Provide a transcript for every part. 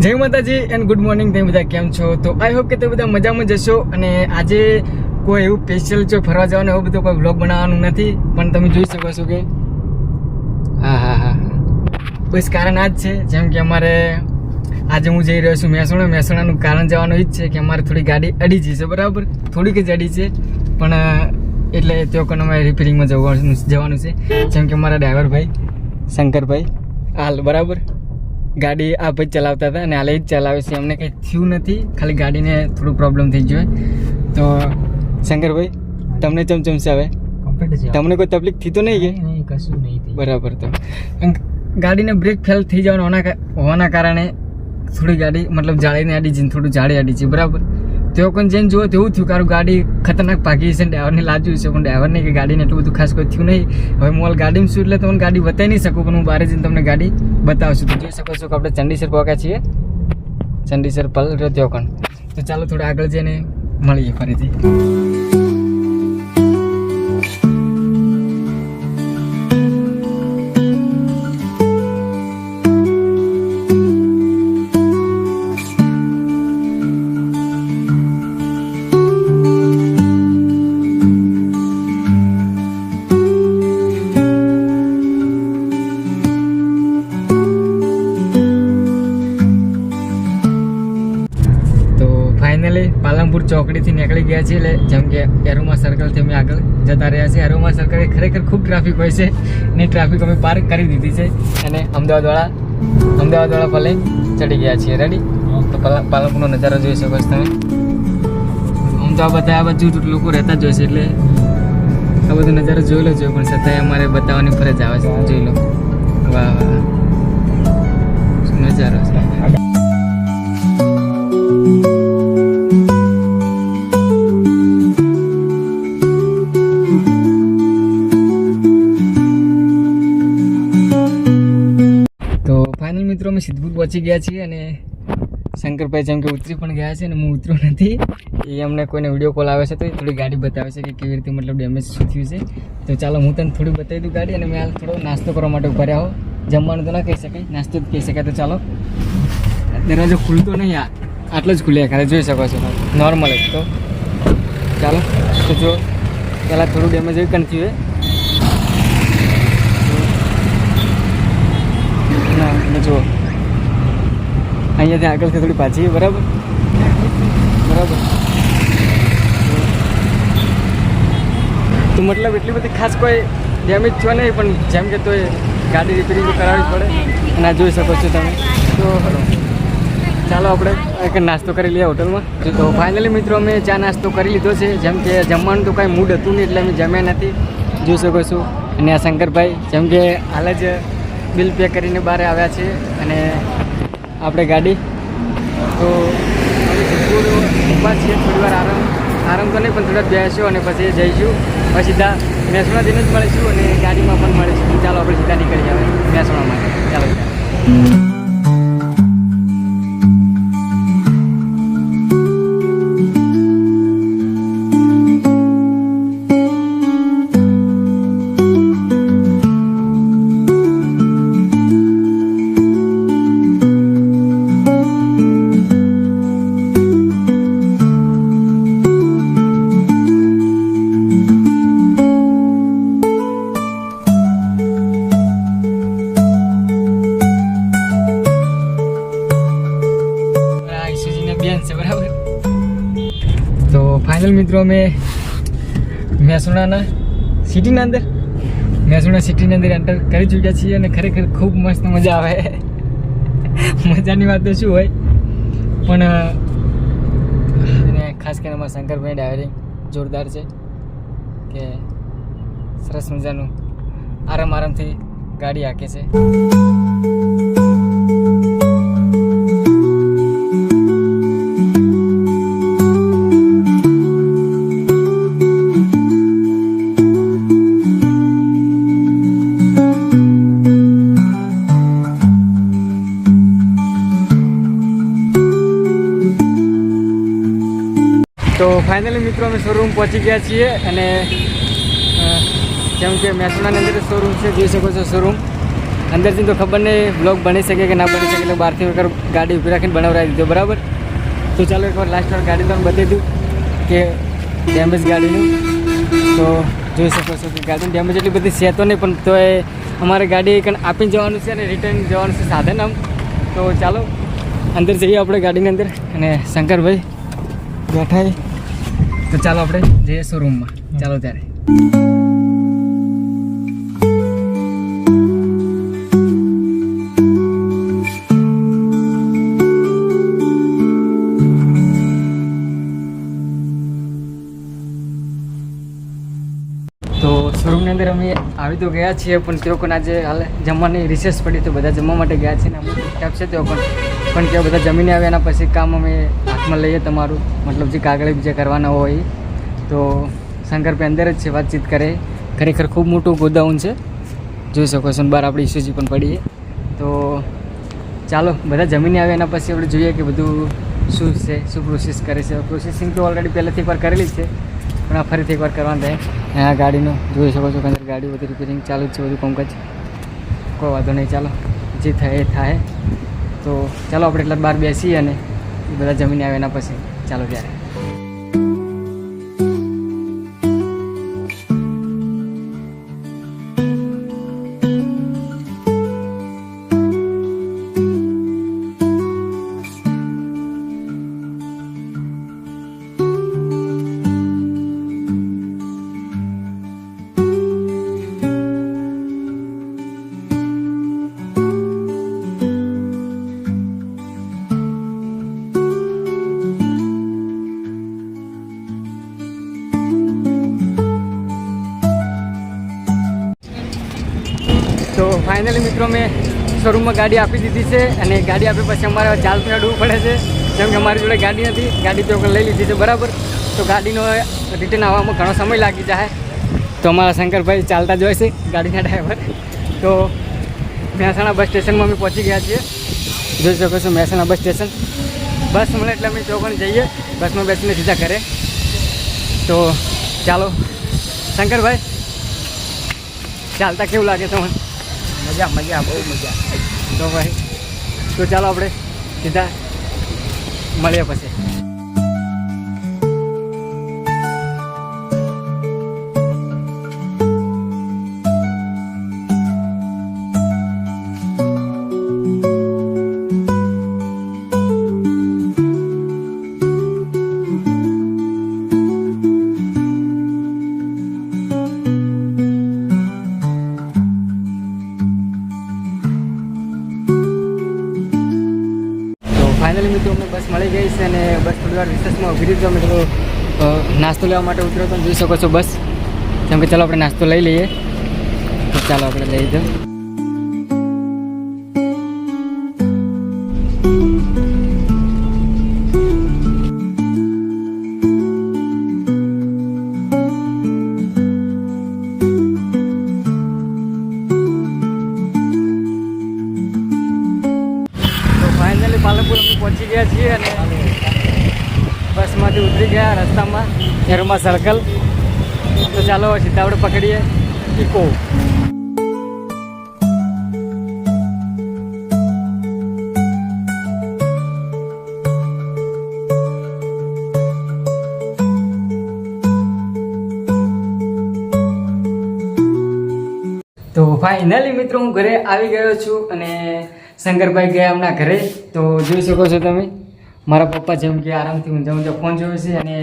જય માતાજી and good morning. તમે બધા કેમ છો? તો આઈ હોપ કે તમે બધા મજામાં જશો. અને આજે કોઈ એવું સ્પેશિયલ જો ફરવા જવાનું એવું બધું કોઈ વ્લોગ બનાવવાનું નથી, પણ તમે જોઈ શકો છો કે હા બસ કારણ આ જ છે. જેમ કે અમારે આજે હું જઈ રહ્યો છું મહેસાણાનું કારણ જવાનું એ જ છે કે અમારે થોડી ગાડી અડી જઈ છે, બરાબર, થોડીક જ અડી છે, પણ એટલે તેઓ પણ અમારે રિપેરિંગમાં જવાનું છે. જેમ કે મારા ડ્રાઈવર ભાઈ શંકરભાઈ હાલ બરાબર ગાડી આ ભાઈ ચલાવતા હતા અને હાલ જ ચલાવે છે. અમને કંઈ થયું નથી, ખાલી ગાડીને થોડું પ્રોબ્લેમ થઈ ગયો. તો શંકરભાઈ તમને ચમચમશે હવે? તમને કોઈ તકલીફ થઈ તો નહીં કે? કશું નહીં, બરાબર. તો ગાડીને બ્રેક ફેલ થઈ જવાનું હોવાના કારણે થોડી ગાડી મતલબ જાળીને આડી છે, થોડું જાળી આડી છે, બરાબર. તેઓ કોઈ જઈને જુઓ તેવું થયું, કારણ ગાડી ખતરનાક ભાગી છે. ડ્રાઈવરને લાજ્યું છે, પણ ડ્રાઈવરને કે ગાડીને એટલું બધું ખાસ કોઈ થયું નહીં. હવે હું હાલ ગાડીમાં છું એટલે તમને ગાડી બતાવી નહીં શકું, પણ હું બહાર જઈને તમને ગાડી બતાવશું. તો જોઈ શકો છો કે આપણે ચંડીસર પહોંચ્યા છીએ, ચંડીસર પલ રહ્યો કણ. તો ચાલો થોડા આગળ જઈને મળીએ ફરીથી. ફાઇનલી પાલનપુર ચોકડીથી નીકળી ગયા છીએ. એટલે જેમ કે એરોમા સર્કલથી અમે આગળ જતા રહ્યા છીએ. એરોમા સર્કલ ખરેખર ખૂબ ટ્રાફિક હોય છે, ને ટ્રાફિક અમે પાર કરી દીધી છે અને અમદાવાદવાળા પલે ચડી ગયા છીએ. રેડી? તો પાલનપુરનો નજારો જોઈ શકો છો તમે. આમ તો આ બધા આ બાજુ લોકો રહેતા જ હોય છે, એટલે આ બધો નજારો જોઈ લો જોઈએ, પણ છતાંય અમારે બતાવવાની ફરજ આવે છે. જોઈ લો, વાહ વાહ નજારો છે. મિત્રો અમે સિદ્ધપુર પહોંચી ગયા છીએ અને શંકરભાઈ જેમ કે ઉતરી પણ ગયા છે અને હું ઉતર્યો નથી. એ અમને કોઈને વિડીયો કોલ આવે છે તો એ થોડી ગાડી બતાવે છે કે કેવી રીતે મતલબ ડેમેજ શું થયું છે. તો ચાલો હું તને થોડી બતાવી દઉં ગાડી. અને મેં હાલ થોડો નાસ્તો કરવા માટે ઉભા રહ્યા હો. જમવાનું તો ના કહી શકાય, નાસ્તો જ કહી શકાય. તો ચાલો, દરવાજો ખુલતો નહીં, આટલો જ ખુલ્યા ખાલી જોઈ શકો છો નોર્મલ જ. તો ચાલો, તો જો પહેલાં થોડું ડેમેજ એવું કંઈ થયું ના જુઓ અહીંયાથી આગળથી થોડી પાછી, બરાબર. તો મતલબ એટલી બધી ખાસ કોઈ ડેમેજ થયો નહીં, પણ જેમ કે તો એ ગાડી રિપેરિંગ કરાવવી પડે. અને આ જોઈ શકો છો તમે. તો ચાલો આપણે એક નાસ્તો કરી લઈએ હોટલમાં. તો ફાઇનલી મિત્રો અમે ચા નાસ્તો કરી લીધો છે. જેમ કે જમવાનું તો કાંઈ મૂડ હતું નહીં એટલે અમે જમ્યા નથી, જોઈ શકો છો. અને આ શંકરભાઈ જેમ કે હાલ જ બિલ પે કરીને બહાર આવ્યા છે અને આપણે ગાડી તો ઊભા છીએ. થોડી વાર આરામ તો નહીં, પણ થોડા બેસીશું અને પછી જઈશું. પછી સીધા મહેસાણા જઈને જ મળીશું અને ગાડીમાં પણ મળીશું. ચાલો આપણે સીધા નીકળી આવે મહેસાણા માટે. ચાલો બરાબર. તો ફાઇનલ મિત્રો અમે મહેસાણા સિટીની અંદર એન્ટર કરી ચૂક્યા છીએ અને ખરેખર ખૂબ મસ્ત મજા આવે. મજાની વાત તો શું હોય, પણ અને ખાસ કરીને અમારા શંકરભાઈ ડ્રાઇવિંગ જોરદાર છે કે સરસ મજાનું આરામથી ગાડી હાંકે છે. તો ફાઇનલી મિત્રો અમે શોરૂમ પહોંચી ગયા છીએ અને જેમ કે મહેસાણાની અંદર શોરૂમ છે, જોઈ શકો છો શોરૂમ. અંદરથી તો ખબર નહીં બ્લોગ બની શકે કે ના બની શકે, એટલે બહારથી વગર ગાડી ઊભી રાખીને બનાવડાવી દીધો બરાબર. તો ચાલો એકવાર લાસ્ટ વાર ગાડી તમને બતાવી દઉં કે ડેમેજ ગાડીનું. તો જોઈ શકો છો કે ગાડીની ડેમેજ એટલી બધી છે તો નહીં, પણ તો એ અમારે ગાડી કંઈ આપીને જવાનું છે અને રિટર્ન જવાનું છે સાધન આમ. તો ચાલો અંદર જઈએ આપણે ગાડીની અંદર, અને શંકરભાઈ બેઠા. તો ચાલો આપણે જઈએ શોરૂમમાં. ચાલો ત્યારે. તો શોરૂમની અંદર અમે આવી તો ગયા છીએ, પણ તેઓ પણ આજે હાલ જમવાની રિસેસ પડી તો બધા જમવા માટે ગયા છે ને અમુક સ્ટાફ છે તેઓ પણ તેઓ બધા જમીને આવ્યા. એના પછી કામ અમે હાથમાં લઈએ તમારું, મતલબ જે કાગળ બીજા કરવાના હોય. તો શંકરભાઈ અંદર જ છે, વાતચીત કરે. ખરેખર ખૂબ મોટું ગોડાઉન છે, જોઈ શકો છો. બહાર આપણે ઇસ્યુજી પણ પડીએ. તો ચાલો બધા જમીને આવ્યા એના પછી આપણે જોઈએ કે બધું શું છે, શું પ્રોસેસ કરે છે. પ્રોસેસિંગ તો ઓલરેડી પહેલાંથી એકવાર કરેલી જ છે, પણ આ ફરીથી એકવાર કરવાનું રહે. આ ગાડીનું જોઈ શકો છો કે અંદર ગાડી બધી રિપેરિંગ ચાલુ જ છે, બધું કામકાજ. કોઈ વાંધો નહીં, ચાલો જે થાય એ થાય. તો ચાલો આપણે એટલા બહાર બેસીએ અને એ બધા જમીને આવે એના પછી ચાલો ત્યારે. તો ફાઇનલી મિત્રો મેં શોરૂમમાં ગાડી આપી દીધી છે, અને ગાડી આપી પછી અમારે ચાલતું હેડવું પડે છે, જેમ કે અમારી જોડે ગાડી નથી. ગાડી તો લઈ લીધી છે બરાબર. તો ગાડીનો રિટર્ન આવવામાં ઘણો સમય લાગી જાય. તો અમારા શંકરભાઈ ચાલતા જ હોય છે, ગાડીના ડ્રાઈવર. તો મહેસાણા બસ સ્ટેશનમાં અમે પહોંચી ગયા છીએ, જોઈ શકો છો મહેસાણા બસ સ્ટેશન. બસ મળે એટલે અમે ચોકણ જઈએ, બસમાં બેસીને સીધા ઘરે. તો ચાલો શંકરભાઈ, ચાલતા કેવું લાગે તમને? મજા મજા બહુ મજા. તો ભાઈ તો ચાલો આપણે સીધા મળીએ પછી. ફાઇનલી મિત્રો અમને બસ મળી ગઈ છે, અને બસ થોડી વાર રિસર્ચમાં ઊભી રહી. અમે થોડો નાસ્તો લેવા માટે ઉતર્યો તો જોઈ શકો છો બસ. કેમ કે ચાલો આપણે નાસ્તો લઈ લઈએ. તો ચાલો આપણે લઈ દો. પાલનપુર અમે પહોંચી ગયા છીએ, અને બસમાંથી ઉતરી ગયા રસ્તામાં એરોમા સર્કલ. તો ચાલો સીધા આપણે પકડીએ ઇકો. તો ફાઇનલી મિત્રો હું ઘરે આવી ગયો છું, અને શંકરભાઈ ગયા હમણાં ઘરે. તો જોઈ શકો છો તમે મારા પપ્પા જેમ કે આરામથી ઊંઝા ફોન જોયો છે, અને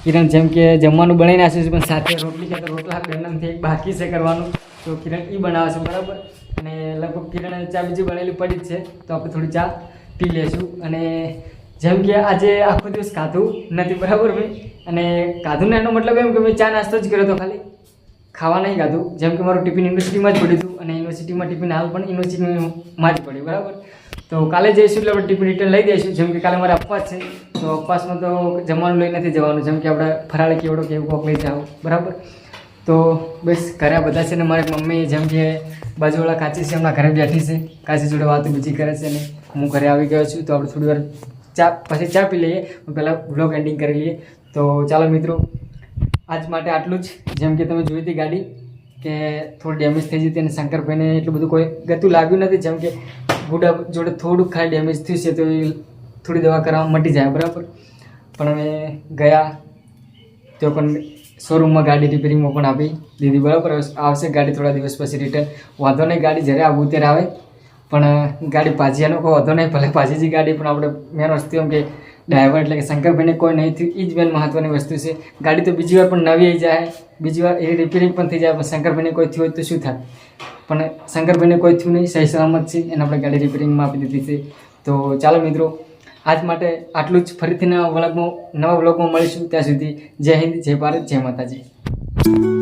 કિરણ જેમ કે જમવાનું બનાવીને આપ્યું છે, પણ સાથે રોટલી કે રોટલા બેનમથી એક બાકી છે કરવાનું. તો કિરણ એ બનાવે છે બરાબર. અને લગભગ કિરણ ચા બીજી બનેલી પડી જ છે, તો આપણે થોડી ચા પી લઈશું. અને જેમ કે આજે આખો દિવસ ખાધું નથી બરાબર મેં, અને ખાધું ને એનો મતલબ એમ કે મેં ચા નાસ્તો જ કર્યો હતો, ખાલી ખાવા નહીં ખાધું. જેમ કે મારું ટિફિન યુનિવર્સિટીમાં જ પડ્યું હતું, અને યુનિવર્સિટીમાં ટિફિન હાલ પણ યુનિવર્સિટીમાં જ પડ્યું બરાબર. તો કાલે જઈશું એટલે આપણે ટિફિન રિટર્ન લઈ દઈશું. જેમ કે કાલે મારે અપવાસ છે, તો અપવાસમાં તો જમવાનું લઈ નથી જવાનું, જેમ કે આપણે ફરાળી કેવડો કે એવું કોક લઈ જાઓ બરાબર. તો બસ ઘરે બધા છે, ને મારી મમ્મી જેમ કે બાજુવાળા કાચી છે એમના ઘરે બેઠી છે, કાચી જોડે વાતો બીજી કરે છે, અને હું ઘરે આવી ગયો છું. તો આપણે થોડી વાર પછી ચા પી લઈએ, પહેલાં વ્લોગ એન્ડિંગ કરી લઈએ. તો ચાલો મિત્રો, આજ માટે આટલું જ. જેમ કે તમે જોઈ હતી ગાડી, કે થોડું ડેમેજ થઈ જતી અને શંકરભાઈને એટલું બધું કોઈ ગતું લાગ્યું નથી. જેમ કે ગુડા જોડે થોડુંક ખાલી ડેમેજ થયું છે તો એ થોડી દવા કરાવવામાં મટી જાય બરાબર. પણ અમે ગયા તો પણ શોરૂમમાં ગાડી રિપેરિંગમાં પણ આપી દીધી બરાબર. આવશે ગાડી થોડા દિવસ પછી રિટર્ન. વાંધો નહીં, ગાડી જ્યારે આવું ત્યારે આવે. પણ ગાડી પાછીનો કોઈ વાંધો નહીં, ભલે પાછી ગાડી પણ આપણે મેન વસ્તુ એમ કે ડ્રાઈવર એટલે કે શંકરભાઈને કોઈ નહીં થયું એ જ મેન મહત્ત્વની વસ્તુ છે. ગાડી તો બીજી વાર પણ નવી આવી જાય, બીજી વાર એ રિપેરિંગ પણ થઈ જાય, પણ શંકરભાઈને કોઈ થયું હોય તો શું થાય. પણ શંકરભાઈને કોઈ થયું નહીં, સહી સલામત છે એને આપણે ગાડી રિપેરિંગમાં આપી દીધી છે. તો ચાલો મિત્રો, આજ માટે આટલું જ. ફરીથી નવા વ્લોગમાં મળીશું. ત્યાં સુધી જય હિન્દ, જય ભારત, જય માતાજી.